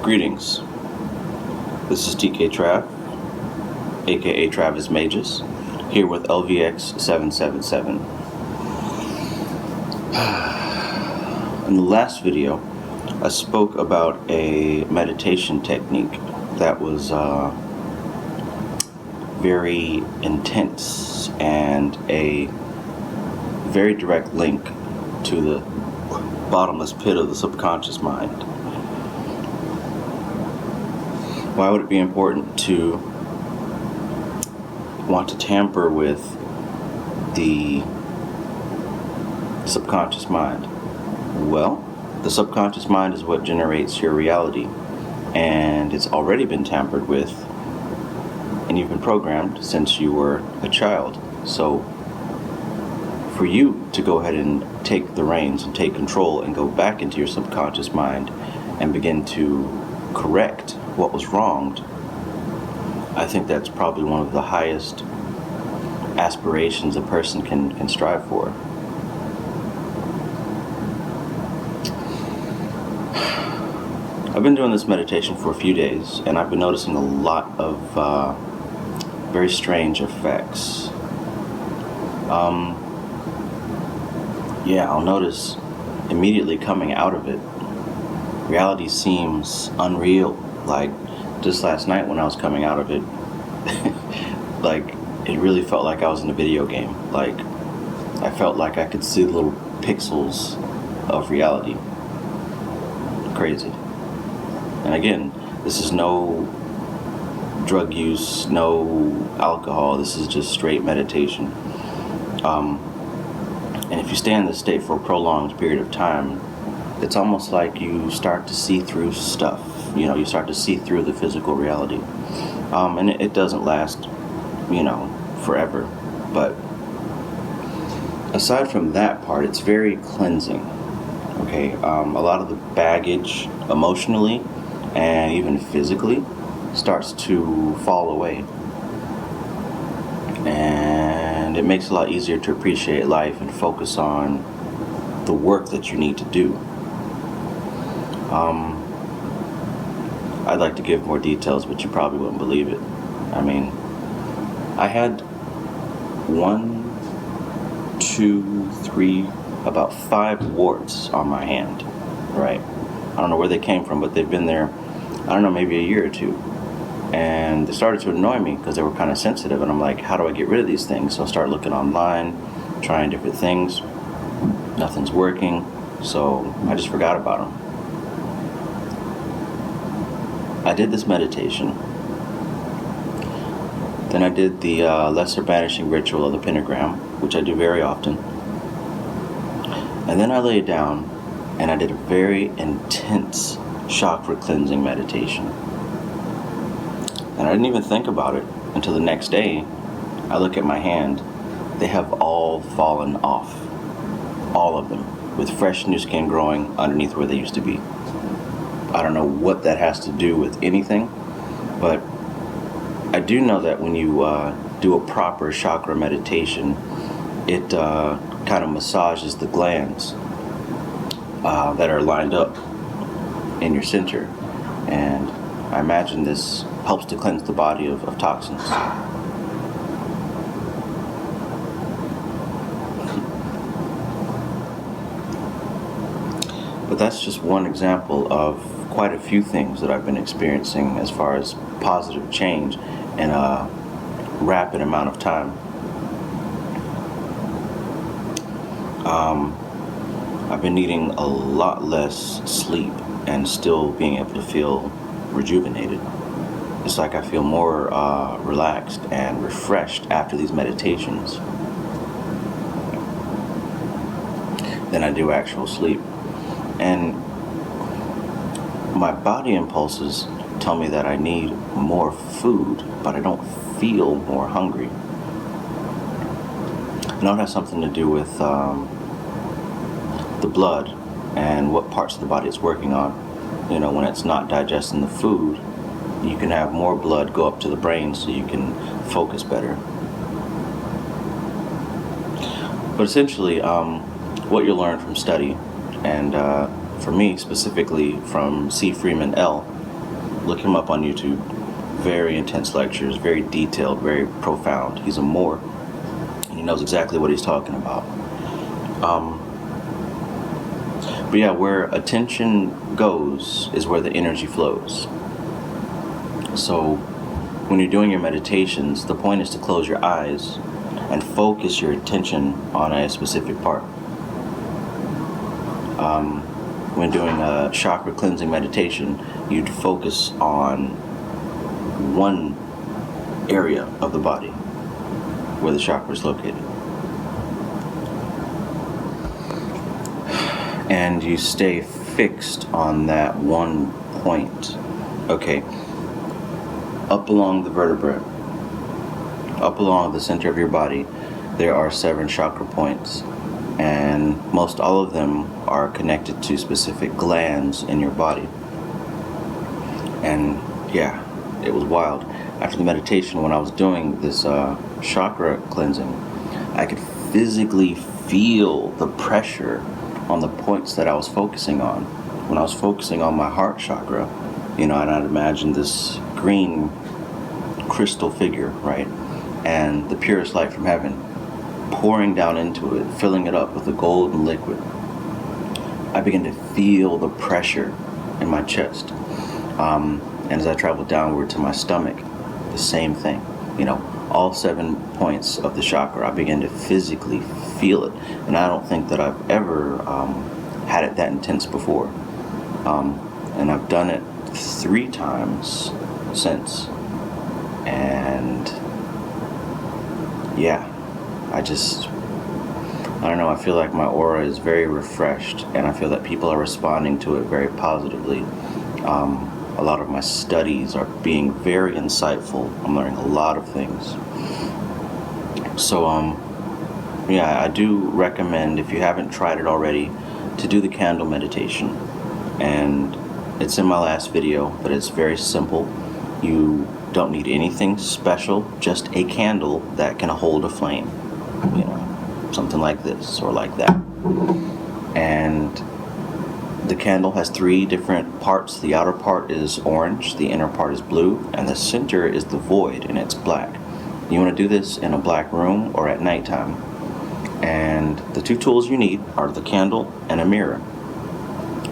Greetings. This is TKTRAV, aka Travis Magus, here with LVX777. In the last video, I spoke about a meditation technique that was very intense and a very direct link to the bottomless pit of the subconscious mind. Why would it be important to want to tamper with the subconscious mind? Well, the subconscious mind is what generates your reality, and it's already been tampered with, and you've been programmed since you were a child. So for you to go ahead and take the reins and take control and go back into your subconscious mind and begin to correct what was wronged, I think that's probably one of the highest aspirations a person can strive for. I've been doing this meditation for a few days, and I've been noticing a lot of very strange effects. I'll notice immediately coming out of it, reality seems unreal. Like just last night when I was coming out of it, like it really felt like I was in a video game. Like I felt like I could see the little pixels of reality. Crazy. And again, this is no drug use, no alcohol. This is just straight meditation. And if you stay in this state for a prolonged period of time, it's almost like you start to see through stuff. You start to see through the physical reality. And it doesn't last, forever. But aside from that part, it's very cleansing. Okay, a lot of the baggage emotionally and even physically starts to fall away. And it makes it a lot easier to appreciate life and focus on the work that you need to do. I'd like to give more details, but you probably wouldn't believe it. I mean, I had 1, 2, 3, about 5 warts on my hand, right? I don't know where they came from, but they've been there, I don't know, maybe a year or two. And they started to annoy me because they were kind of sensitive, and I'm like, how do I get rid of these things? So I started looking online, trying different things. Nothing's working, so I just forgot about them. I did this meditation. Then I did the lesser banishing ritual of the pentagram, which I do very often. And then I laid down and I did a very intense chakra cleansing meditation. And I didn't even think about it until the next day. I look at my hand. They have all fallen off. All of them. With fresh new skin growing underneath where they used to be. I don't know what that has to do with anything, but I do know that when you do a proper chakra meditation, it kind of massages the glands that are lined up in your center, and I imagine this helps to cleanse the body of toxins. But that's just one example of quite a few things that I've been experiencing as far as positive change in a rapid amount of time. I've been needing a lot less sleep and still being able to feel rejuvenated. It's like I feel more relaxed and refreshed after these meditations than I do actual sleep. And my body impulses tell me that I need more food, but I don't feel more hungry. I know it has something to do with the blood and what parts of the body it's working on. When it's not digesting the food, you can have more blood go up to the brain so you can focus better. But essentially, what you'll learn from study, and for me specifically from C. Freeman L., Look him up on YouTube. Very intense lectures, very detailed, very profound. He's a Moor, and he knows exactly what he's talking about. But yeah, where attention goes is where the energy flows. So when you're doing your meditations, the point is to close your eyes and focus your attention on a specific part. When doing a chakra cleansing meditation, you'd focus on one area of the body where the chakra is located. And you stay fixed on that one point. Okay. Up along the vertebrae, up along the center of your body, there are 7 chakra points. And most all of them are connected to specific glands in your body. And yeah, it was wild. After the meditation, when I was doing this chakra cleansing, I could physically feel the pressure on the points that I was focusing on. When I was focusing on my heart chakra, and I'd imagine this green crystal figure, right? And the purest light from heaven pouring down into it, filling it up with a golden liquid. I began to feel the pressure in my chest. And as I traveled downward to my stomach, the same thing. All 7 points of the chakra, I began to physically feel it. And I don't think that I've ever had it that intense before. And I've done it 3 times since. And yeah, I don't know, I feel like my aura is very refreshed, and I feel that people are responding to it very positively. A lot of my studies are being very insightful. I'm learning a lot of things. So, yeah, I do recommend, if you haven't tried it already, to do the candle meditation. And it's in my last video, but it's very simple. You don't need anything special, just a candle that can hold a flame. Something like this or like that. And the candle has 3 different parts. The outer part is orange, the inner part is blue, and the center is the void, and it's black. You want to do this in a black room or at nighttime. And the 2 tools you need are the candle and a mirror.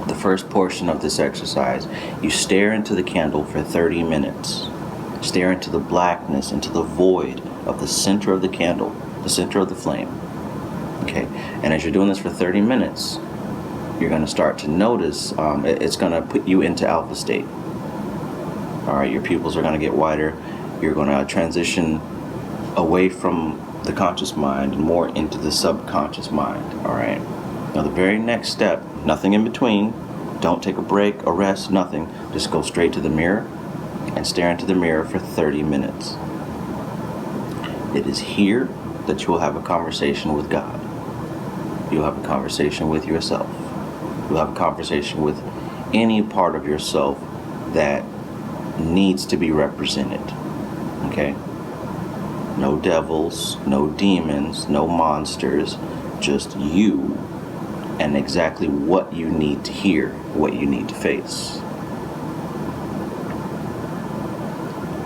The first portion of this exercise, you stare into the candle for 30 minutes. Stare into the blackness, into the void of the center of the candle, the center of the flame. Okay, and as you're doing this for 30 minutes, you're going to start to notice, it's going to put you into alpha state. All right, your pupils are going to get wider. You're going to transition away from the conscious mind and more into the subconscious mind. All right. Now the very next step, nothing in between. Don't take a break or rest, nothing. Just go straight to the mirror and stare into the mirror for 30 minutes. It is here that you will have a conversation with God. You'll have a conversation with yourself. You'll have a conversation with any part of yourself that needs to be represented. Okay? No devils, no demons, no monsters, just you and exactly what you need to hear, what you need to face.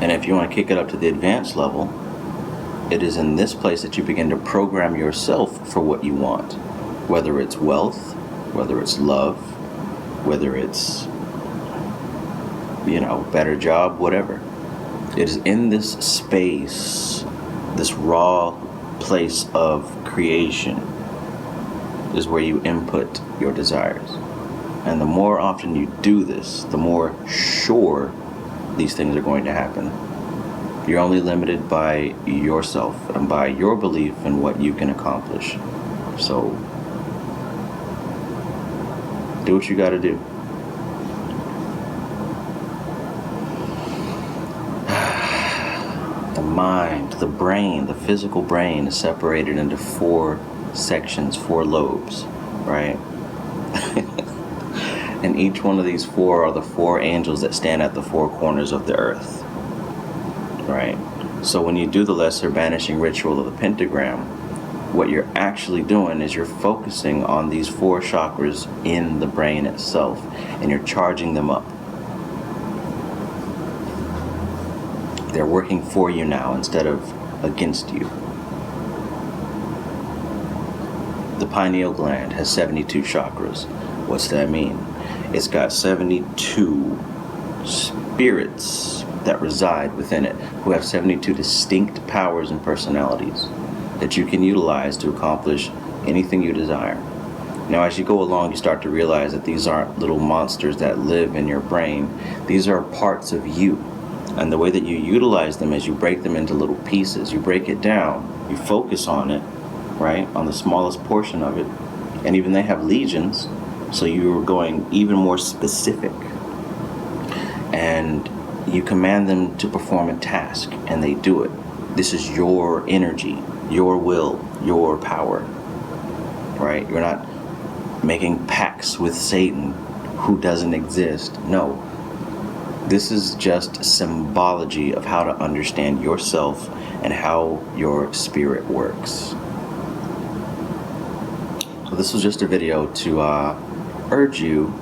And if you want to kick it up to the advanced level, it is in this place that you begin to program yourself for what you want. Whether it's wealth, whether it's love, whether it's, better job, whatever. It is in this space, this raw place of creation, is where you input your desires. And the more often you do this, the more sure these things are going to happen. You're only limited by yourself and by your belief in what you can accomplish. So, do what you got to do. The mind, the brain, the physical brain is separated into 4 sections, 4 lobes, right? And each one of these 4 are the 4 angels that stand at the 4 corners of the earth, right? So when you do the lesser banishing ritual of the pentagram, what you're actually doing is you're focusing on these 4 chakras in the brain itself, and you're charging them up. They're working for you now instead of against you. The pineal gland has 72 chakras. What's that mean? It's got 72 spirits that reside within it, who have 72 distinct powers and personalities that you can utilize to accomplish anything you desire. Now, as you go along, you start to realize that these aren't little monsters that live in your brain. These are parts of you. And the way that you utilize them is you break them into little pieces. You break it down, you focus on it, right, on the smallest portion of it. And even they have legions, so you're going even more specific. And you command them to perform a task, and they do it. This is your energy, your will, your power, right? You're not making pacts with Satan, who doesn't exist. No. This is just symbology of how to understand yourself and how your spirit works. So this was just a video to urge you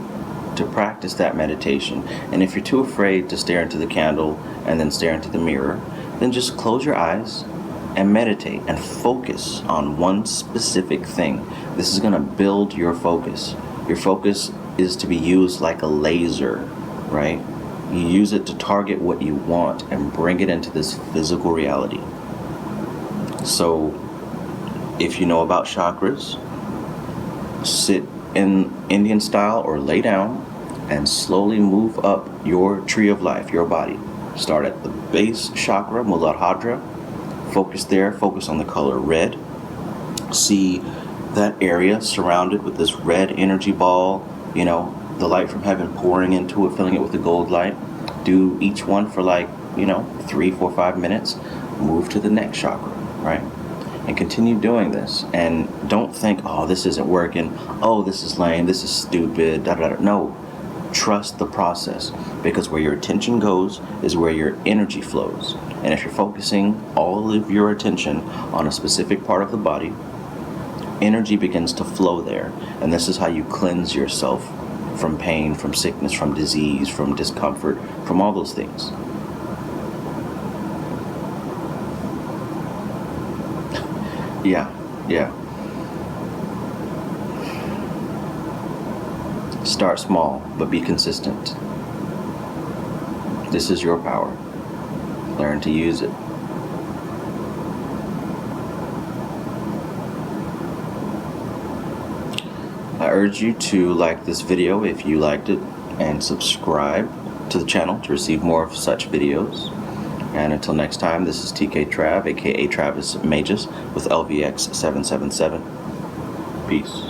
to practice that meditation. And if you're too afraid to stare into the candle and then stare into the mirror, then just close your eyes and meditate and focus on one specific thing. This is going to build your focus. Your focus is to be used like a laser, right? You use it to target what you want and bring it into this physical reality. So if you know about chakras, sit in Indian style or lay down and slowly move up your tree of life, your body. Start at the base chakra, Muladhara. Focus there, focus on the color red. See that area surrounded with this red energy ball, you know, the light from heaven pouring into it, filling it with the gold light. Do each one for 3, 4, 5 minutes. Move to the next chakra, right? And continue doing this. And don't think, oh, this isn't working. Oh, this is lame. This is stupid. Da, da, da. No. Trust the process, because where your attention goes is where your energy flows. And if you're focusing all of your attention on a specific part of the body, energy begins to flow there. And this is how you cleanse yourself from pain, from sickness, from disease, from discomfort, from all those things. Yeah. Start small, but be consistent. This is your power. Learn to use it. I urge you to like this video if you liked it, and subscribe to the channel to receive more of such videos. And until next time, this is TKTRAV, aka Travis Magus, with LVX777. Peace.